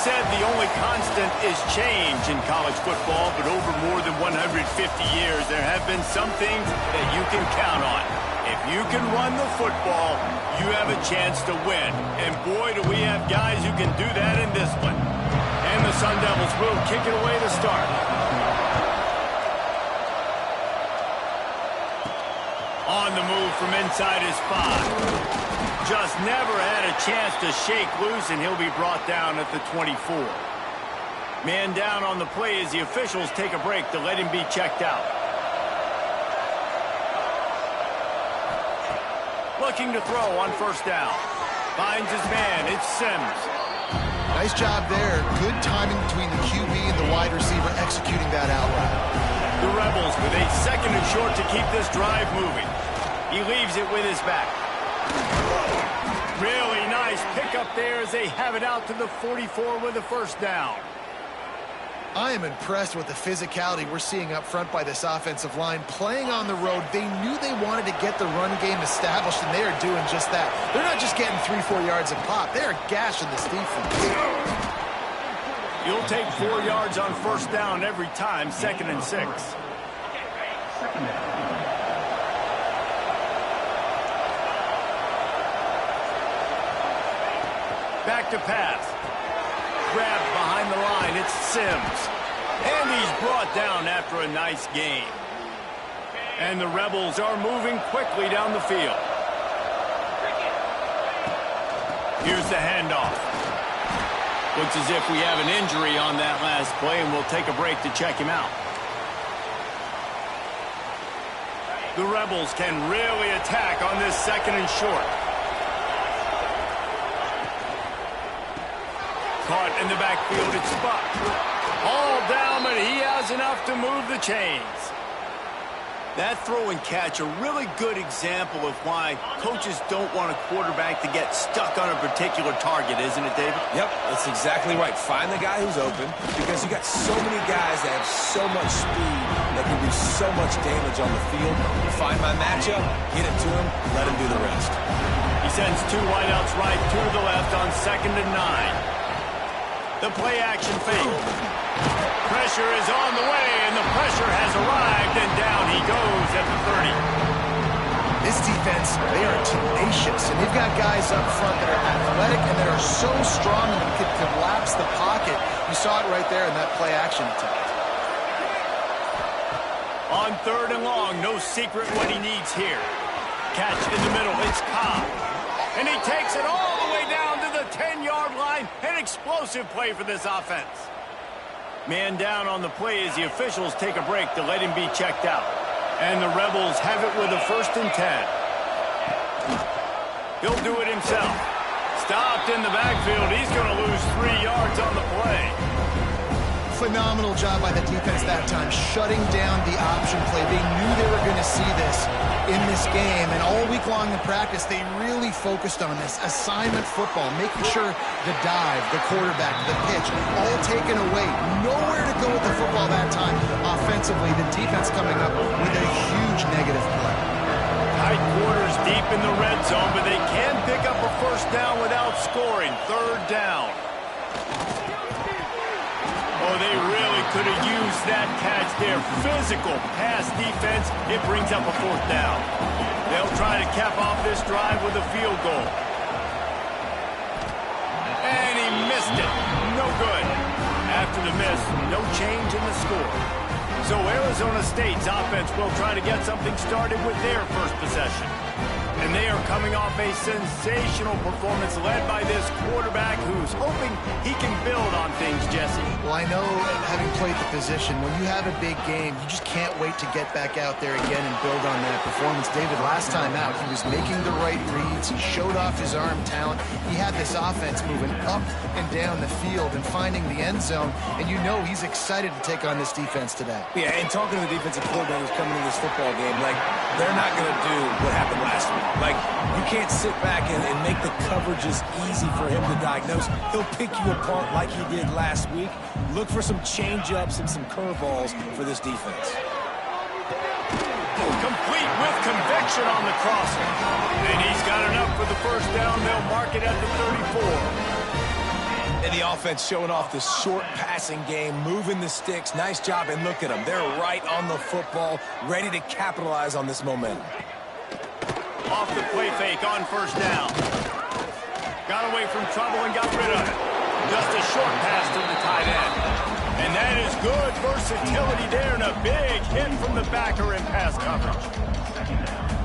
said the only constant is change in college football, but over more than 150 years, there have been some things that you can count on. If you can run the football, you have a chance to win. And boy, do we have guys who can do that in this one. And the Sun Devils will kick it away to start. On the move from inside his 5. Just never had a chance to shake loose, and he'll be brought down at the 24. Man down on the play as the officials take a break to let him be checked out. Looking to throw on first down. Finds his man. It's Sims. Nice job there. Good timing between the QB and the wide receiver executing that out route. The Rebels with a second and short to keep this drive moving. He leaves it with his back. Really nice pickup there as they have it out to the 44 with a first down. I am impressed with the physicality we're seeing up front by this offensive line. Playing on the road, they knew they wanted to get the run game established, and they are doing just that. They're not just getting 3-4 yards a pop. They are gashing this defense. You'll take 4 yards on first down every time, 2nd and 6. Back to pass. Grabbed behind the line. It's Sims. And he's brought down after a nice gain. And the Rebels are moving quickly down the field. Here's the handoff. Looks as if we have an injury on that last play, and we'll take a break to check him out. The Rebels can really attack on this 2nd and short. Caught in the backfield, it's Buck. All down, but he has enough to move the chains. That throw and catch, a really good example of why coaches don't want a quarterback to get stuck on a particular target, isn't it, David? Yep, that's exactly right. Find the guy who's open, because you got so many guys that have so much speed that can do so much damage on the field. Find my matchup, get it to him, let him do the rest. He sends 2 wideouts right, 2 to the left on 2nd and 9. The play-action fake. Pressure is on the way, and the pressure has arrived, and down he goes at the 30. This defense, they are tenacious, and they've got guys up front that are athletic and that are so strong and can collapse the pocket. You saw it right there in that play-action attempt. On 3rd and long, no secret what he needs here. Catch in the middle, it's Cobb. And he takes it all the way down to the 10-yard line. An explosive play for this offense. Man down on the play as the officials take a break to let him be checked out. And the Rebels have it with a 1st and 10. He'll do it himself. Stopped in the backfield. He's going to lose 3 yards on the play. Phenomenal job by the defense that time, shutting down the option play. They knew they were going to see this in this game, and all week long in practice, they really focused on this assignment football, making sure the dive, the quarterback, the pitch, all taken away. Nowhere to go with the football that time. Offensively, the defense coming up with a huge negative play. Tight quarters deep in the red zone, but they can pick up a first down without scoring. 3rd down. Oh, they really could have used that catch there. Physical pass defense. It brings up a 4th down. They'll try to cap off this drive with a field goal. And he missed it. No good. After the miss, no change in the score. So Arizona State's offense will try to get something started with their first possession. And they are coming off a sensational performance led by this quarterback who's hoping he can build on things, Jesse. Well, I know, having played the position, when you have a big game, you just can't wait to get back out there again and build on that performance. David, last time out, he was making the right reads. He showed off his arm talent. He had this offense moving up and down the field and finding the end zone. And you know he's excited to take on this defense today. Yeah, and talking to the defensive coordinators coming into this football game, like, they're not going to do what happened last week. Like, you can't sit back and make the coverages easy for him to diagnose. He'll pick you apart like he did last week. Look for some change-ups and some curveballs for this defense. Complete with conviction on the crosser. And he's got enough for the first down. They'll mark it at the 34. And the offense showing off the short passing game, moving the sticks. Nice job, and look at them. They're right on the football, ready to capitalize on this momentum. Off the play fake on first down. Got away from trouble and got rid of it. Just a short pass to the tight end. And that is good versatility there, and a big hit from the backer in pass coverage.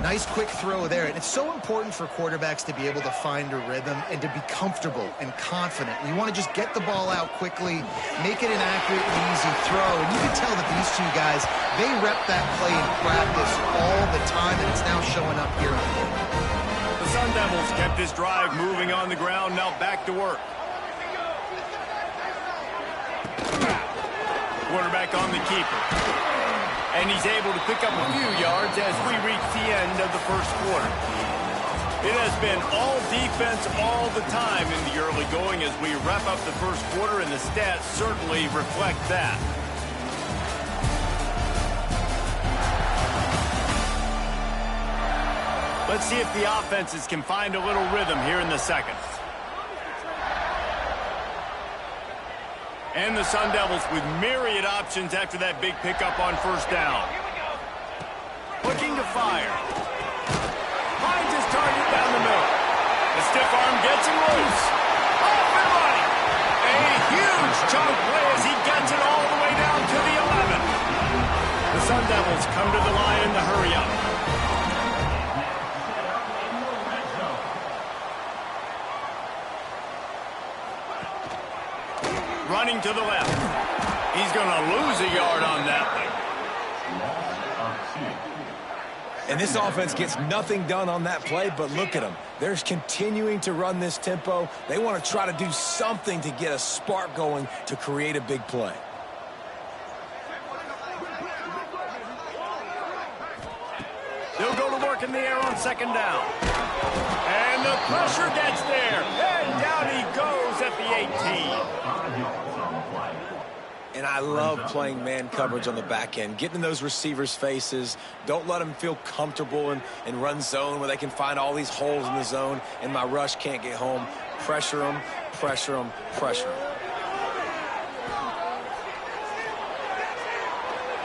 Nice quick throw there. And it's so important for quarterbacks to be able to find a rhythm and to be comfortable and confident. You want to just get the ball out quickly, make it an accurate and easy throw. And you can tell that these two guys, they rep that play in practice all the time, and it's now showing up here on the field. The Sun Devils kept this drive moving on the ground, now back to work. Quarterback on the keeper. And he's able to pick up a few yards as we reach the end of the first quarter. It has been all defense all the time in the early going as we wrap up the first quarter, and the stats certainly reflect that. Let's see if the offenses can find a little rhythm here in the second. And the Sun Devils with myriad options after that big pickup on first down. Looking to fire. Finds his target down the middle. The stiff arm gets him loose. Off and running. A huge chunk play as he gets it all the way down to the 11. The Sun Devils come to the line in the hurry up. Running to the left. He's going to lose a yard on that one. And this offense gets nothing done on that play, but look at them. They're continuing to run this tempo. They want to try to do something to get a spark going to create a big play. They'll go to work in the air on second down. And the pressure gets there. And down he goes at the 18. And I love playing man coverage on the back end, getting in those receivers' faces. Don't let them feel comfortable in run zone where they can find all these holes in the zone and my rush can't get home. Pressure them, pressure them, pressure them.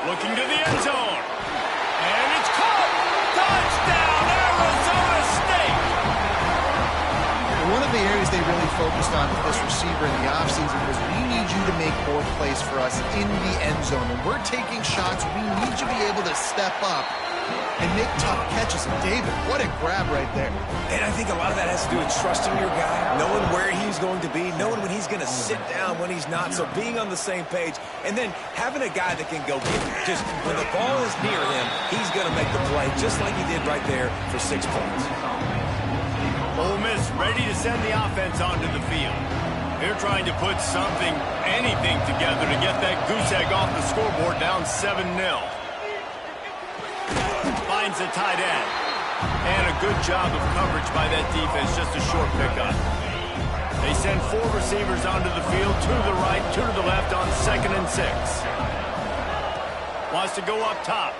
Looking to the end zone. And it's caught. Touchdown, Arizona State. One of the areas they really focused on with this receiver in the offseason was we need you to make more plays for us in the end zone. When we're taking shots, we need you to be able to step up and make tough catches. And David, what a grab right there. And I think a lot of that has to do with trusting your guy, knowing where he's going to be, knowing when he's going to sit down, when he's not, so being on the same page, and then having a guy that can go get it. Just when the ball is near him, he's going to make the play, just like he did right there for 6 points. Ole Miss ready to send the offense onto the field. They're trying to put something, anything together to get that goose egg off the scoreboard down 7-0. Finds the tight end. And a good job of coverage by that defense, just a short pickup. They send 4 receivers onto the field, 2 to the right, 2 to the left on 2nd and 6. Wants to go up top.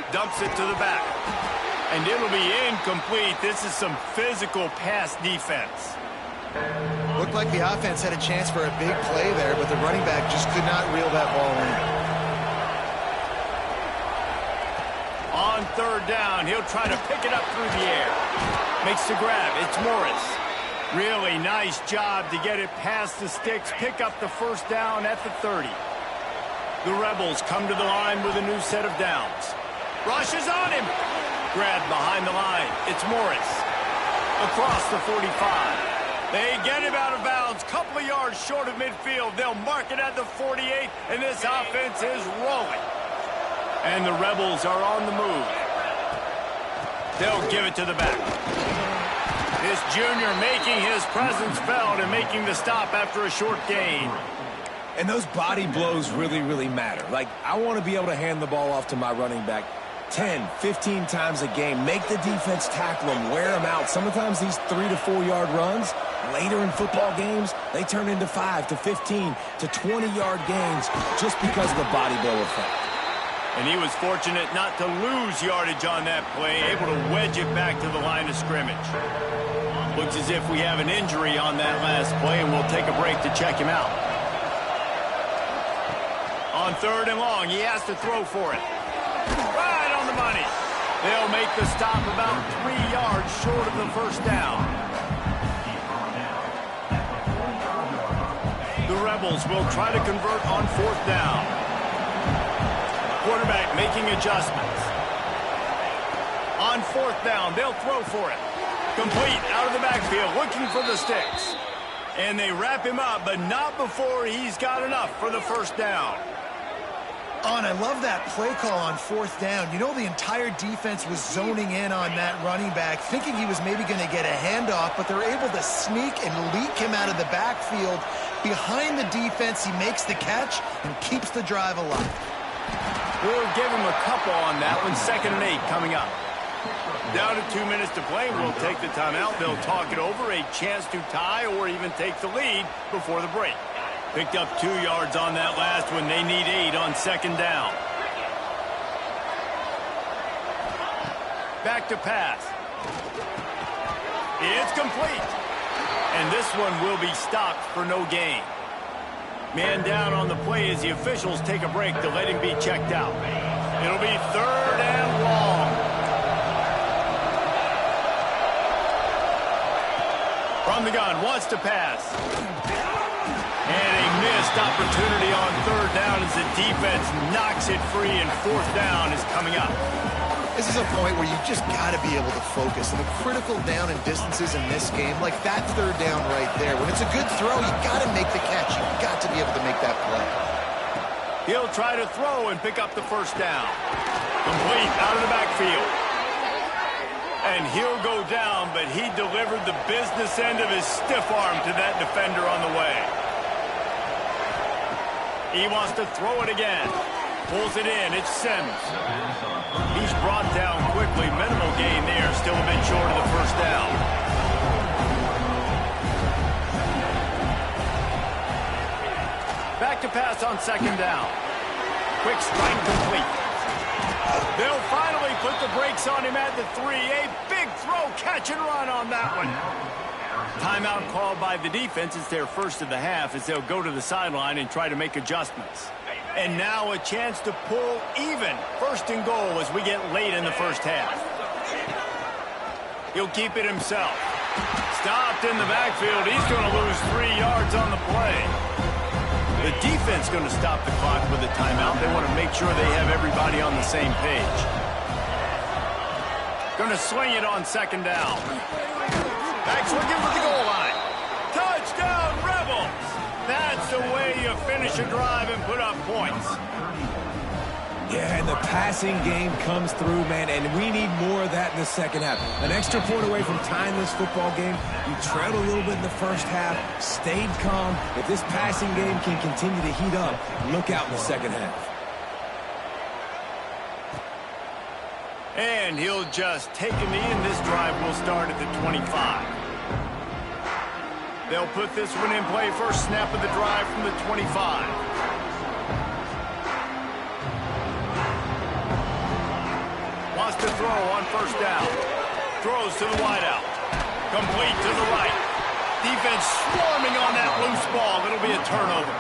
Dumps it to the back. And it'll be incomplete. This is some physical pass defense. Looked like the offense had a chance for a big play there, but the running back just could not reel that ball in. On 3rd down, he'll try to pick it up through the air. Makes the grab. It's Morris. Really nice job to get it past the sticks, pick up the first down at the 30. The Rebels come to the line with a new set of downs. Rush is on him. Grabbed behind the line. It's Morris. Across the 45. They get him out of bounds. Couple of yards short of midfield. They'll mark it at the 48, and this offense is rolling. And the Rebels are on the move. They'll give it to the back. This junior making his presence felt and making the stop after a short gain. And those body blows really, really matter. Like, I want to be able to hand the ball off to my running back 10, 15 times a game. Make the defense tackle them, wear them out. Sometimes these 3 to 4 yard runs, later in football games, they turn into 5 to 15 to 20 yard gains just because of the body blow effect. And he was fortunate not to lose yardage on that play, able to wedge it back to the line of scrimmage. Looks as if we have an injury on that last play, and we'll take a break to check him out. On 3rd and long, he has to throw for it. Right on the money. They'll make the stop about 3 yards short of the first down. The Rebels will try to convert on 4th down. Quarterback making adjustments. On 4th down, they'll throw for it. Complete out of the backfield, looking for the sticks. And they wrap him up, but not before he's got enough for the first down. Oh, and I love that play call on 4th down. You know, the entire defense was zoning in on that running back, thinking he was maybe going to get a handoff, but they're able to sneak and leak him out of the backfield. Behind the defense, he makes the catch and keeps the drive alive. We'll give him a couple on that one. 2nd and 8 coming up. Down to 2 minutes to play. We'll take the timeout. They'll talk it over. A chance to tie or even take the lead before the break. Picked up 2 yards on that last one. They need 8 on 2nd down. Back to pass. It's complete. And this one will be stopped for no gain. Man down on the play as the officials take a break to let him be checked out. It'll be 3rd and long. From the gun, wants to pass. And a missed opportunity on 3rd down as the defense knocks it free, and 4th down is coming up. This is a point where you just got to be able to focus. And the critical down and distances in this game, like that 3rd down right there, when it's a good throw, you got to make the catch. You've got to be able to make that play. He'll try to throw and pick up the first down. Complete out of the backfield. And he'll go down, but he delivered the business end of his stiff arm to that defender on the way. He wants to throw it again. Pulls it in. It's Sims. He's brought down quickly. Minimal gain there. Still a bit short of the first down. Back to pass on 2nd down. Quick strike complete. They'll finally put the brakes on him at the 3. A big throw, catch and run on that one. Timeout called by the defense. It's their first of the half as they'll go to the sideline and try to make adjustments. And now a chance to pull even. 1st and goal as we get late in the first half. He'll keep it himself. Stopped in the backfield. He's going to lose 3 yards on the play. The defense going to stop the clock with a timeout. They want to make sure they have everybody on the same page. Going to swing it on 2nd down. Backs looking for the goal line. Touchdown, Rebels! That's the way you finish a drive and put up points. Yeah, and the passing game comes through, man, and we need more of that in the second half. An extra point away from tying this football game. You trailed a little bit in the first half, stayed calm. If this passing game can continue to heat up, look out in the second half. And he'll just take a knee, and this drive will start at the 25. They'll put this one in play. First snap of the drive from the 25. Wants to throw on 1st down. Throws to the wideout. Complete to the right. Defense swarming on that loose ball. It'll be a turnover.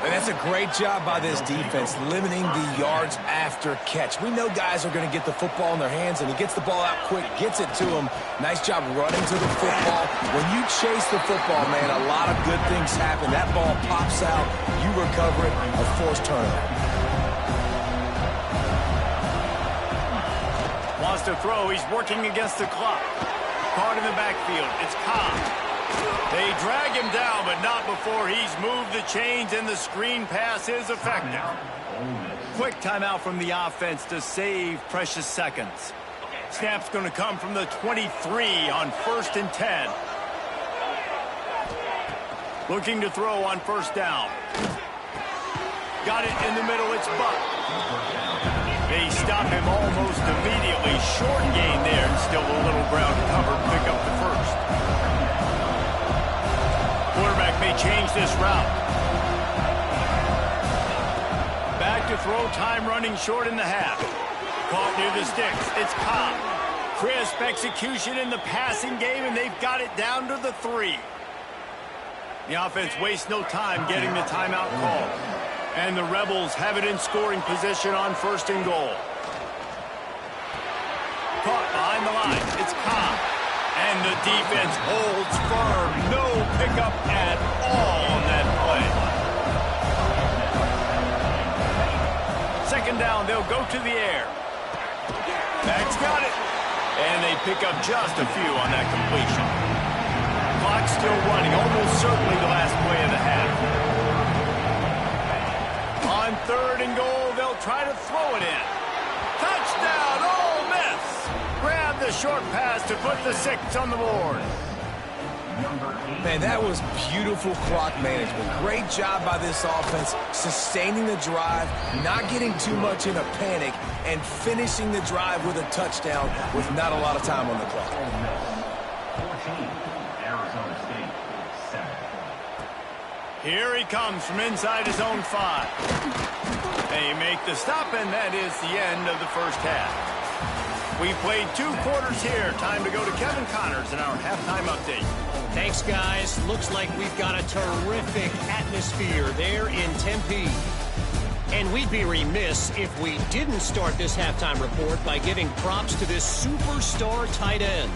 And that's a great job by this defense, limiting the yards after catch. We know guys are going to get the football in their hands, and he gets the ball out quick, gets it to them. Nice job running to the football. When you chase the football, man, a lot of good things happen. That ball pops out, you recover it, a forced turnover. Wants to throw. He's working against the clock. Caught in the backfield. It's Cobb. They drag him down, but not before he's moved the chains, and the screen pass is effective. Quick timeout from the offense to save precious seconds. Snap's going to come from the 23 on 1st and 10. Looking to throw on 1st down. Got it in the middle. It's Buck. They stop him almost immediately. Short gain there, and still a little ground to cover. Pick up the first. Quarterback may change this route. Back to throw. Time running short in the half. Caught near the sticks. It's Cobb. Crisp execution in the passing game, and they've got it down to the 3. The offense wastes no time getting the timeout call. And the Rebels have it in scoring position on 1st and goal. Caught behind the line. It's Cobb. And the defense holds firm. No pickup at all on that play. 2nd down, they'll go to the air. Max got it. And they pick up just a few on that completion. Clock still running, almost certainly the last play of the half. On 3rd and goal, they'll try to throw it in. Touchdown, Ole Miss! Grab the short pass to put the 6 on the board. Man, that was beautiful clock management. Great job by this offense, sustaining the drive, not getting too much in a panic, and finishing the drive with a touchdown with not a lot of time on the clock. 14, Arizona State, 7. Here he comes from inside his own 5. They make the stop, and that is the end of the first half. We played 2 quarters here. Time to go to Kevin Connors in our halftime update. Thanks, guys. Looks like we've got a terrific atmosphere there in Tempe. And we'd be remiss if we didn't start this halftime report by giving props to this superstar tight end.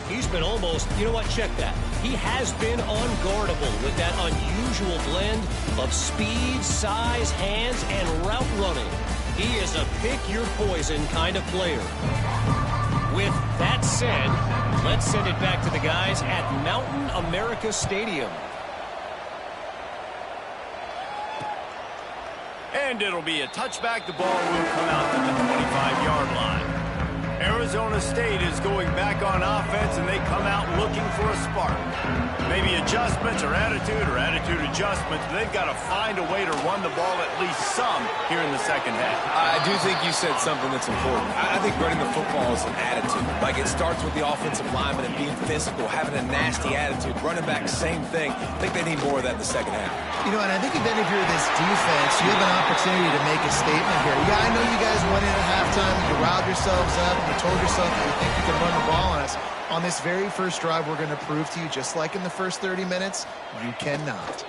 He's been almost, you know what, check that. He has been unguardable with that unusual blend of speed, size, hands, and route running. He is a pick-your-poison kind of player. With that said, let's send it back to the guys at Mountain America Stadium. And it'll be a touchback. The ball will come out to the 25-yard line. Arizona State is going back on offense, and they come out looking for a spark. Maybe adjustments or attitude adjustments. They've got to find a way to run the ball at least some here in the second half. I do think you said something that's important. I think running the football is an attitude. Like, it starts with the offensive lineman and being physical, having a nasty attitude. Running back, same thing. I think they need more of that in the second half. You know, and I think even if you're this defense, you have an opportunity to make a statement here. Yeah, I know you guys went in at halftime, you riled yourselves up, you told yourself that you think you can run the ball on us. On this very first drive, we're going to prove to you, just like in the first 30 minutes, you cannot.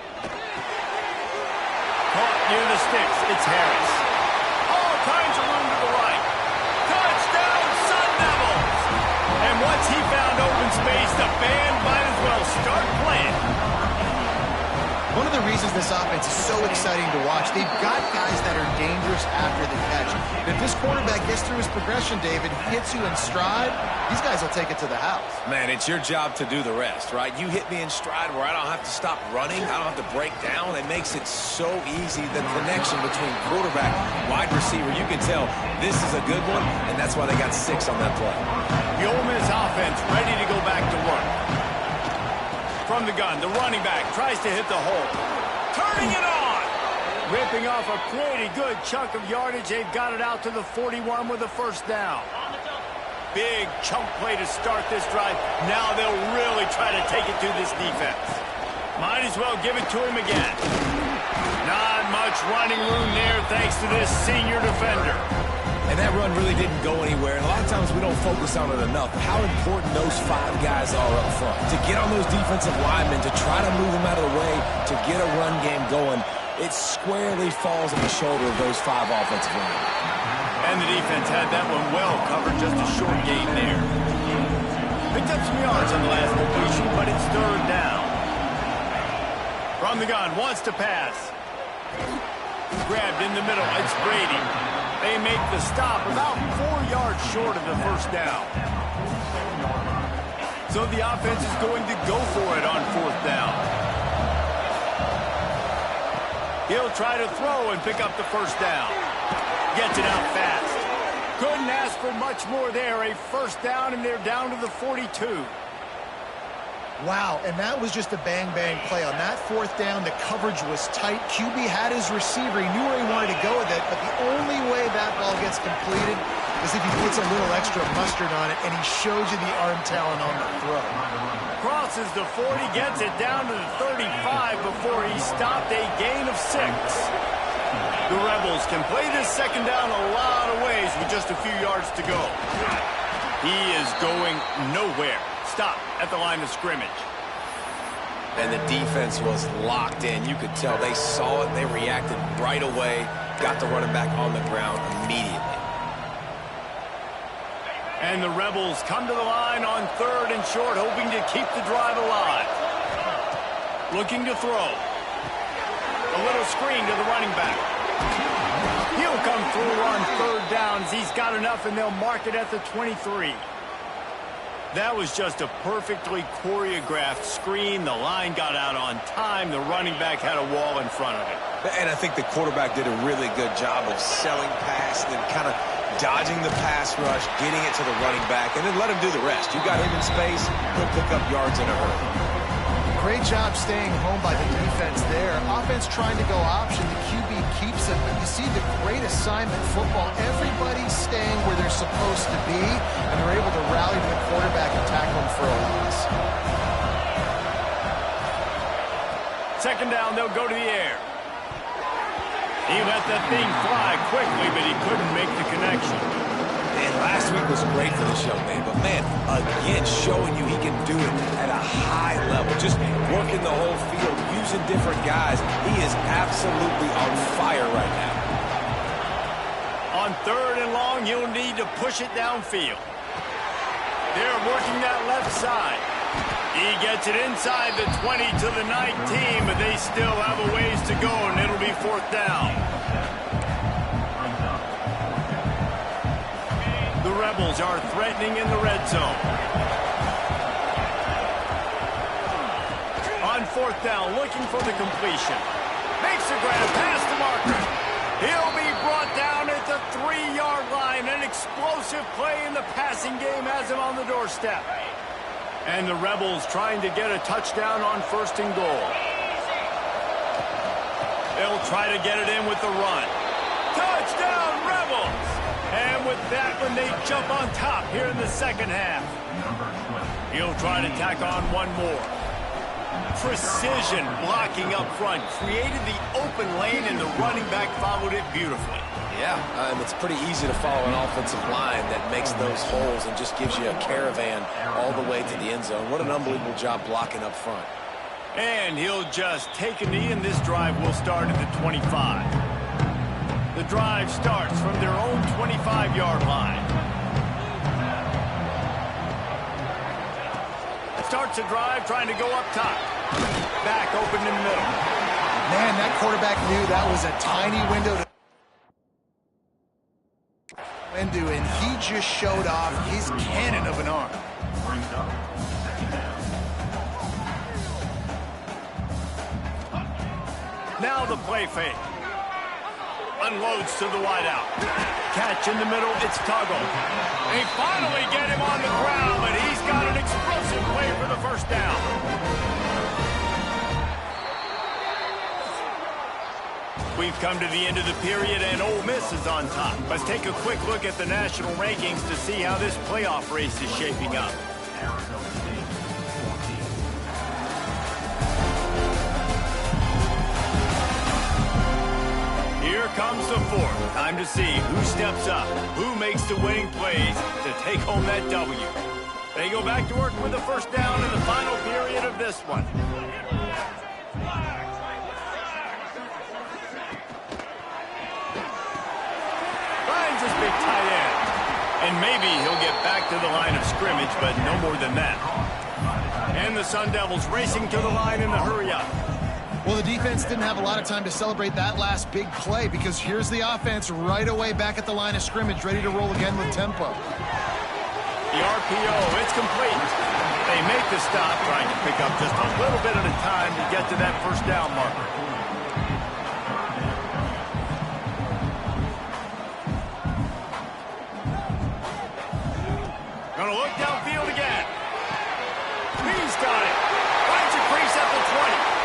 Caught near the sticks. It's Harris. All kinds of room to the right. Touchdown, Sun Devils! And once he found open space, the band might as well start playing. One of the reasons this offense is so exciting to watch, they've got guys that are dangerous after the catch. And if this quarterback gets through his progression, David, hits you in stride, these guys will take it to the house. Man, it's your job to do the rest, right? You hit me in stride where I don't have to stop running. I don't have to break down. It makes it so easy. The connection between quarterback, wide receiver, you can tell this is a good one, and that's why they got 6 on that play. The Ole Miss offense ready to go back to work. From the gun, the running back tries to hit the hole. Turning it on! Ripping off a pretty good chunk of yardage. They've got it out to the 41 with a first down. Big chunk play to start this drive. Now they'll really try to take it to this defense. Might as well give it to him again. Not much running room there thanks to this senior defender. And that run really didn't go anywhere. And a lot of times we don't focus on it enough. How important those 5 guys are up front. To get on those defensive linemen, to try to move them out of the way, to get a run game going, it squarely falls on the shoulder of those 5 offensive linemen. And the defense had that one well covered, just a short gain there. Picked up some yards on the last completion, but it's 3rd down. From the gun, wants to pass. Grabbed in the middle, it's Brady. They make the stop about 4 yards short of the first down. So the offense is going to go for it on 4th down. He'll try to throw and pick up the first down. Gets it out fast. Couldn't ask for much more there. A first down, and they're down to the 42. Wow, and that was just a bang-bang play. On that 4th down, the coverage was tight. QB had his receiver. He knew where he wanted to go with it, but the only way that ball gets completed is if he puts a little extra mustard on it, and he shows you the arm talent on the throw. Crosses the 40, gets it down to the 35 before he stopped, a gain of 6. The Rebels can play this second down a lot of ways with just a few yards to go. He is going nowhere. Stop at the line of scrimmage. And the defense was locked in. You could tell they saw it. They reacted right away. Got the running back on the ground immediately. And the Rebels come to the line on 3rd and short, hoping to keep the drive alive. Looking to throw. A little screen to the running back. He'll come through on 3rd downs. He's got enough, and they'll mark it at the 23. That was just a perfectly choreographed screen. The line got out on time. The running back had a wall in front of it. And I think the quarterback did a really good job of selling pass and then kind of dodging the pass rush, getting it to the running back, and then let him do the rest. You got him in space, he'll pick up yards in a hurry. Great job staying home by the defense there. Offense trying to go option. The QB keeps it, but you see the great assignment football. Everybody's staying where they're supposed to be, and they're able to rally to the quarterback and tackle him for a loss. 2nd down, they'll go to the air. He let that thing fly quickly, but he couldn't make the connection. And last week was great for this young man, but man, again, showing you he can do it at a high level, just working the whole field, using different guys. He is absolutely on fire right now. On 3rd and long, he'll need to push it downfield. They're working that left side. He gets it inside the 20 to the 19, but they still have a ways to go, and it'll be 4th down. The Rebels are threatening in the red zone. On 4th down, looking for the completion. Makes the grab past the marker. He'll be brought down at the 3-yard line. An explosive play in the passing game has him on the doorstep. And the Rebels trying to get a touchdown on 1st and goal. They'll try to get it in with the run. Touchdown, Rebels! And with that one, they jump on top here in the 2nd half. He'll try to tack on one more. Precision blocking up front. Created the open lane, and the running back followed it beautifully. Yeah, it's pretty easy to follow an offensive line that makes those holes and just gives you a caravan all the way to the end zone. What an unbelievable job blocking up front. And he'll just take a knee, and this drive will start at the 25. The drive starts from their own 25-yard line. Starts a drive trying to go up top. Back open in the middle. Man, that quarterback knew that was a tiny window to into, and he just showed off his cannon of an arm. Now the play fake. Unloads to the wideout. Catch in the middle, it's Tuggle. They finally get him on the ground, but he's got an explosive play for the 1st down. We've come to the end of the period, and Ole Miss is on top. Let's take a quick look at the national rankings to see how this playoff race is shaping up. Here comes the 4th. Time to see who steps up, who makes the winning plays to take home that W. They go back to work with the 1st down in the final period of this one. Finds his big tight end. And maybe he'll get back to the line of scrimmage, but no more than that. And the Sun Devils racing to the line in the hurry-up. Well, the defense didn't have a lot of time to celebrate that last big play, because here's the offense right away back at the line of scrimmage, ready to roll again with tempo. The RPO, it's complete. They make the stop, trying to pick up just a little bit at a time to get to that 1st down marker. Gonna look downfield again. He's got it. Finds a crease at the 20.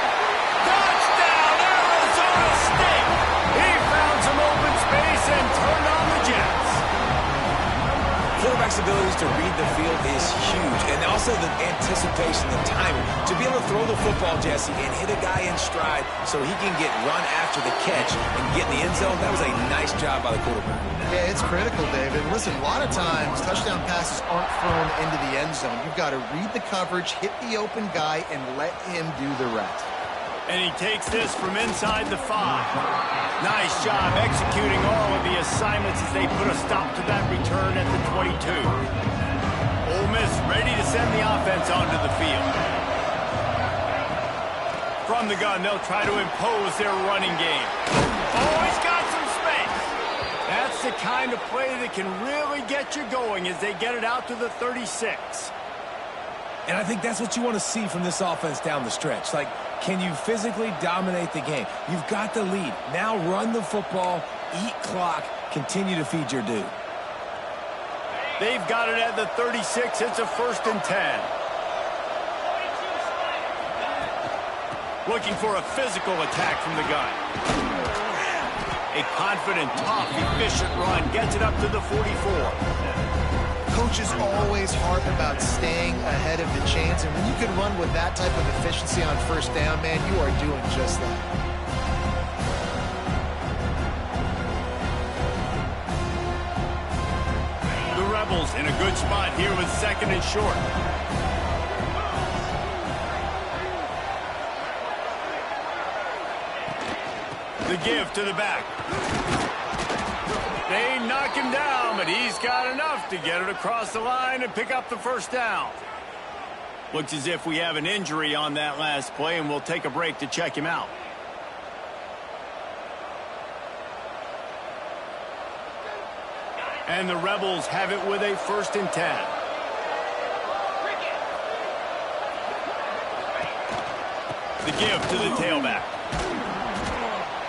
Touchdown, Arizona State! He found some open space and turned on the Jets. Quarterback quarterback's abilities to read the field is huge. And also the anticipation, the timing. To be able to throw the football, Jesse, and hit a guy in stride so he can get run after the catch and get in the end zone, that was a nice job by the quarterback. Yeah, it's critical, David. Listen, a lot of times touchdown passes aren't thrown into the end zone. You've got to read the coverage, hit the open guy, and let him do the rest. And he takes this from inside the 5. Nice job executing all of the assignments as they put a stop to that return at the 22. Ole Miss ready to send the offense onto the field. From the gun, they'll try to impose their running game. Oh, he's got some space. That's the kind of play that can really get you going as they get it out to the 36. And I think that's what you want to see from this offense down the stretch. Like, can you physically dominate the game? You've got the lead. Now run the football, eat clock, continue to feed your dude. They've got it at the 36. It's a 1st and 10. Looking for a physical attack from the gun. A confident, tough, efficient run gets it up to the 44. Coach is always hard about staying ahead of the chains, and when you can run with that type of efficiency on 1st down, man, you are doing just that. The Rebels in a good spot here with 2nd and short. The give to the back. They knock him down, but he's got enough to get it across the line and pick up the 1st down. Looks as if we have an injury on that last play, and we'll take a break to check him out. And the Rebels have it with a 1st and 10. The give to the tailback.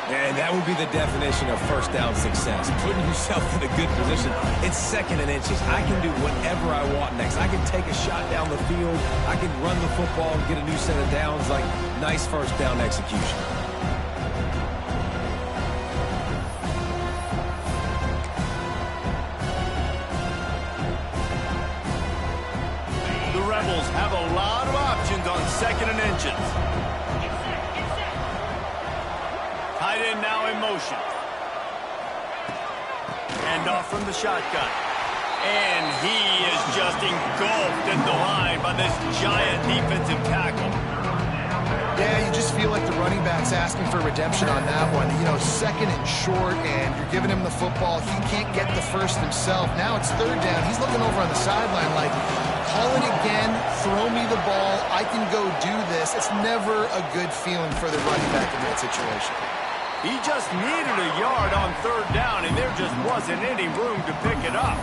And that would be the definition of 1st down success. Putting yourself in a good position. It's 2nd and inches. I can do whatever I want next. I can take a shot down the field. I can run the football and get a new set of downs. Like, nice 1st down execution. The Rebels have a lot of options on 2nd and inches. Tight end now in motion. And off from the shotgun. And he is just engulfed at the line by this giant defensive tackle. Yeah, you just feel like the running back's asking for redemption on that one. You know, 2nd and short, and you're giving him the football. He can't get the 1st himself. Now it's 3rd down. He's looking over on the sideline like, call it again, throw me the ball, I can go do this. It's never a good feeling for the running back in that situation. He just needed a yard on 3rd down, and there just wasn't any room to pick it up.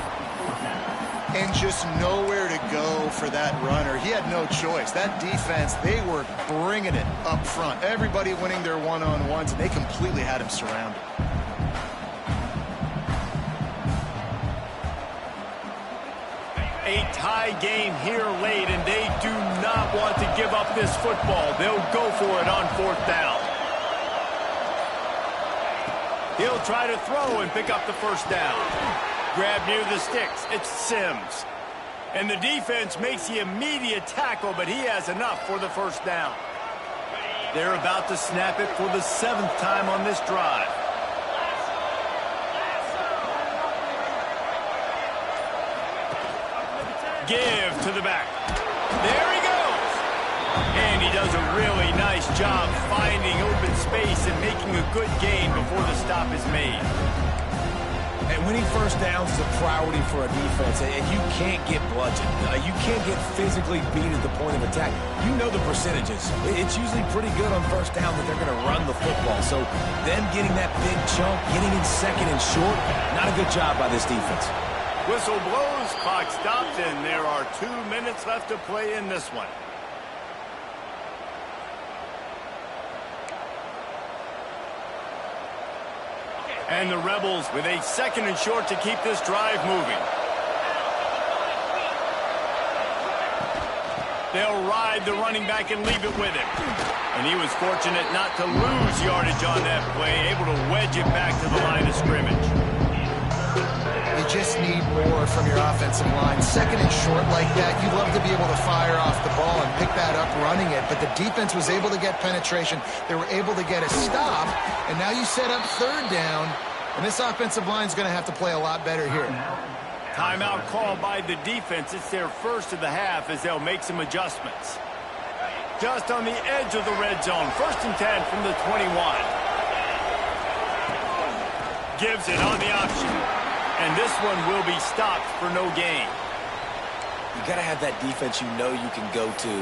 And just nowhere to go for that runner. He had no choice. That defense, they were bringing it up front. Everybody winning their one-on-ones, and they completely had him surrounded. A tie game here late, and they do not want to give up this football. They'll go for it on 4th down. He'll try to throw and pick up the 1st down. Grab near the sticks. It's Sims. And the defense makes the immediate tackle, but he has enough for the 1st down. They're about to snap it for the 7th time on this drive. Give to the back. There he goes. And he does a really nice job finding open space and making a good gain before the stop is made. And winning 1st downs is a priority for a defense, and you can't get bludgeoned. You can't get physically beat at the point of attack. You know the percentages. It's usually pretty good on 1st down that they're going to run the football. So them getting that big chunk, getting in 2nd and short, not a good job by this defense. Whistle blows, clock stops, and there are 2 minutes left to play in this one. And the Rebels with a 2nd and short to keep this drive moving. They'll ride the running back and leave it with him. And he was fortunate not to lose yardage on that play, able to wedge it back to the line of scrimmage. You just need more from your offensive line. Second and short like that, you'd love to be able to fire off the ball and pick that up running it, but the defense was able to get penetration. They were able to get a stop, and now you set up third down, and this offensive line is going to have to play a lot better here. Timeout called by the defense. It's their first of the half as they'll make some adjustments. Just on the edge of the red zone. 1st and 10 from the 21. Gives it on the option. And this one will be stopped for no gain. You got to have that defense you know you can go to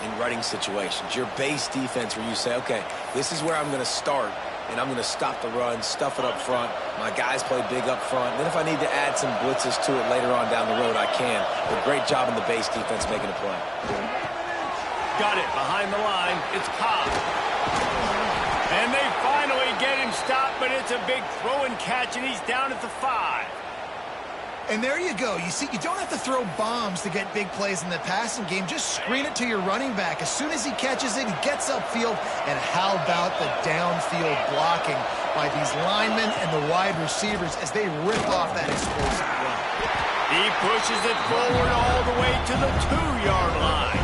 in running situations. Your base defense where you say, okay, this is where I'm going to start, and I'm going to stop the run, stuff it up front. My guys play big up front. Then if I need to add some blitzes to it later on down the road, I can. But great job in the base defense making a play. Got it behind the line. It's Cobb. And they finally get him stopped, but it's a big throw and catch, and he's down at the 5. And there you go. You see, you don't have to throw bombs to get big plays in the passing game. Just screen it to your running back. As soon as he catches it, he gets upfield. And how about the downfield blocking by these linemen and the wide receivers as they rip off that explosive run? He pushes it forward all the way to the 2-yard line.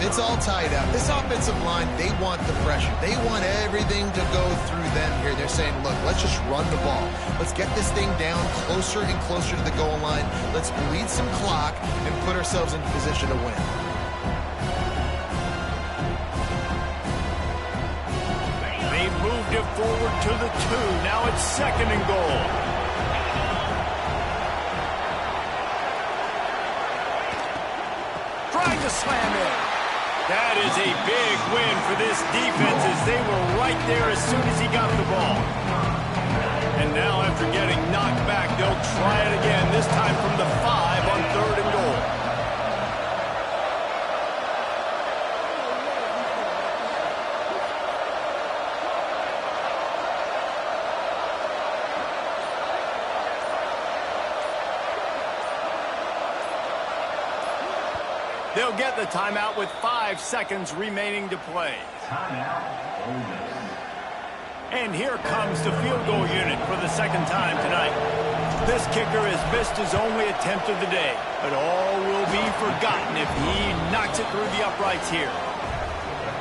It's all tied up. This offensive line, they want the pressure. They want everything to go through them here. They're saying, look, let's just run the ball. Let's get this thing down closer and closer to the goal line. Let's bleed some clock and put ourselves in position to win. They moved it forward to the 2. Now it's 2nd and goal. Trying to slam it. That is a big win for this defense as they were right there as soon as he got the ball. And now after getting knocked back, they'll try it again, this time from the 5 on 3rd and goal. They'll get the timeout with 5 seconds remaining to play. Timeout, Ole Miss. And here comes the field goal unit for the 2nd time tonight. This kicker has missed his only attempt of the day, but all will be forgotten if he knocks it through the uprights here.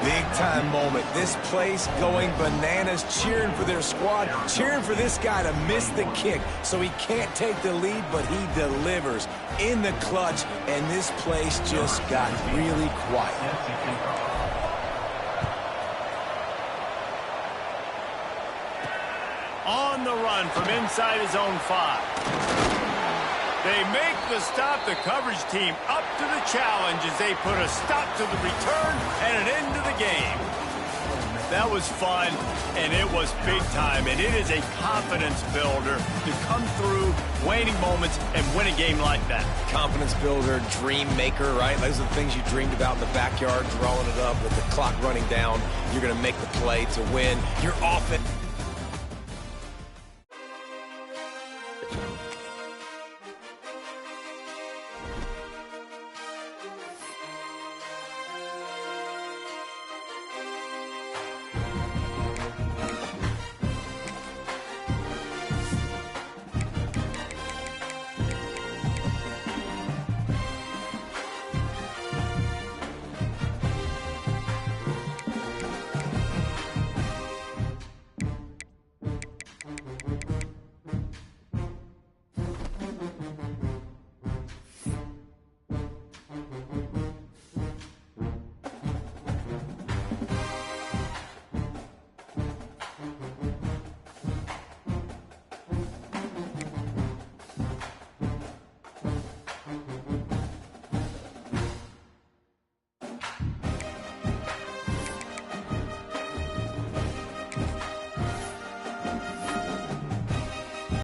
Big-time moment. This place going bananas, cheering for their squad, cheering for this guy to miss the kick so he can't take the lead, but he delivers in the clutch, and this place just got really quiet. On the run from inside his own 5. They make the stop. The coverage team up to the challenge as they put a stop to the return and an end to the game. That was fun, and it was big time, and it is a confidence builder to come through waning moments and win a game like that. Confidence builder, dream maker, right? Those are the things you dreamed about in the backyard, drawing it up with the clock running down. You're going to make the play to win. Your offense.